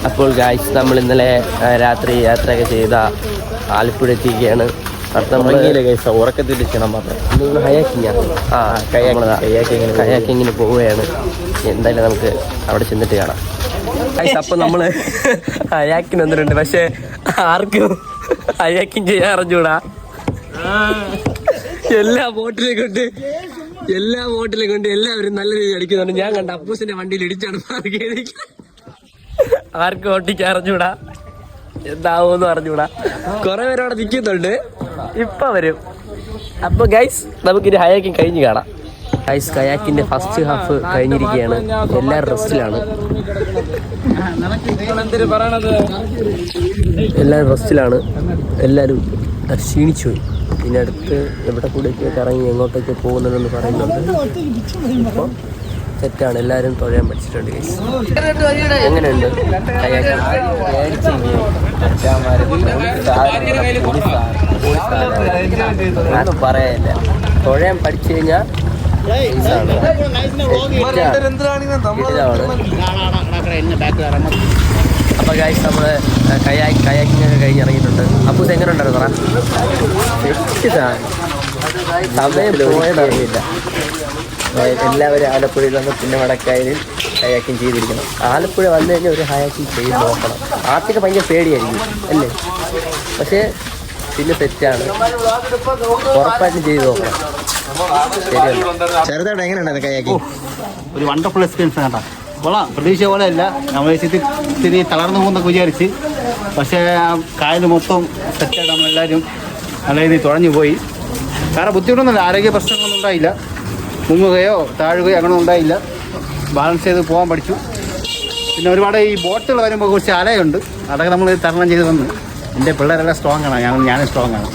അപ്പോൾ ഗായ്സ് നമ്മൾ ഇന്നലെ രാത്രി യാത്രയൊക്കെ ചെയ്ത ആലപ്പുഴ എത്തിക്കുകയാണ്. അടുത്ത ഉറക്കത്തിൽ ക്ഷണം പറഞ്ഞു കയാക്കിങ്ങിന് പോവുകയാണ്. എന്തായാലും നമുക്ക് അവിടെ ചെന്നിട്ട് കാണാം. അപ്പം നമ്മൾ ഹയാക്കിന് വന്നിട്ടുണ്ട്, പക്ഷെ ആർക്കും ഹയാക്കിങ് ചെയ്യാൻ അറിഞ്ഞൂടാ. എല്ലാ ബോട്ടിലെ കൊണ്ട് എല്ലാവരും നല്ല രീതിയിൽ അടിക്കുന്നുണ്ട്. ഞാൻ കണ്ട അപ്പൂസിന്റെ വണ്ടിയിൽ ഇടിച്ചാണ് ആർക്കും ഓട്ടിക്കാൻ അറിഞ്ഞൂടാ, എന്താവൂന്ന് അറിഞ്ഞൂടാ. കുറെ പേര് അവിടെ നിൽക്കുന്നുണ്ട്, ഇപ്പൊ വരും. അപ്പൊ ഗൈസ് നമുക്കിനി ഹയാക്കിങ് കഴിഞ്ഞ് കാണാം. ഗൈസ് കയാക്കിന്റെ ഫസ്റ്റ് ഹാഫ് കഴിഞ്ഞിരിക്കുകയാണ്. എല്ലാവരും റെസ്റ്റിലാണ്, എല്ലാവരും ക്ഷീണിച്ചു പോയി. പിന്നെ അടുത്ത് എവിടെ കൂടെയൊക്കെ ഇറങ്ങി എങ്ങോട്ടൊക്കെ പോകുന്നുണ്ടെന്ന് പറയുന്നുണ്ട്. ഇപ്പോൾ സെറ്റാണ്, എല്ലാവരും തുഴയാൻ പഠിച്ചിട്ടുണ്ട്. ഗൈസ് എങ്ങനെയുണ്ട്? ഞാനും പറയാനില്ല, തുഴയാൻ പഠിച്ചു കഴിഞ്ഞാൽ അപ്പൊ ഗൈസ് നമ്മള് കയാക്കിംഗ് ഒക്കെ കഴിഞ്ഞിറങ്ങിയിട്ടുണ്ട്. അപ്പൂസ് എങ്ങനെ ഉണ്ടായിരുന്നു? സമയം പോയതറിയില്ല. എല്ലാവരും ആലപ്പുഴയിൽ വന്ന് പിന്നെ വടക്കായലിൽ ഹയാക്കിങ് ചെയ്തിരിക്കണം. ആലപ്പുഴ വന്നു കഴിഞ്ഞാൽ ഒരു ഹയാക്കിങ് ചെയ്ത് നോക്കണം. ആദ്യമൊക്കെ ഭയങ്കര പേടിയായിരിക്കും അല്ലേ, പക്ഷേ പിന്നെ സെറ്റാണ്, ഉറപ്പായിട്ടും ചെയ്ത് നോക്കണം. ചെറുതായിട്ട് എങ്ങനെയുണ്ടായിരുന്നു കയാക്കിങ്? ഒരു വണ്ടർഫുൾ എക്സ്പീരിയൻസ് കേട്ടോ. കൊള്ളാം, പ്രതീക്ഷ പോലെ അല്ല. നമ്മൾ ഇത്തിരി തളർന്നു പോകുന്നൊക്കെ വിചാരിച്ച്, പക്ഷേ കായൽ മൊത്തം സെറ്റായിട്ട് നമ്മളെല്ലാവരും നല്ല രീതിയിൽ തുഴഞ്ഞു പോയി. കാരണം ബുദ്ധിമുട്ടൊന്നുമില്ല, ആരോഗ്യ പ്രശ്നങ്ങളൊന്നും ഉണ്ടായില്ല. മുങ്ങുകയോ താഴുകയോ അങ്ങനെയൊന്നും ഉണ്ടായില്ല. ബാലൻസ് ചെയ്ത് പോകാൻ പഠിച്ചു. പിന്നെ ഒരുപാട് ഈ ബോട്ടുകൾ വരുമ്പോൾ കുറച്ച് അലയുണ്ട്, അതൊക്കെ നമ്മൾ തരണം ചെയ്ത് വന്നു. എൻ്റെ പിള്ളേരെല്ലാം സ്ട്രോങ് ആണ്, ഞാനും സ്ട്രോങ് ആണ്.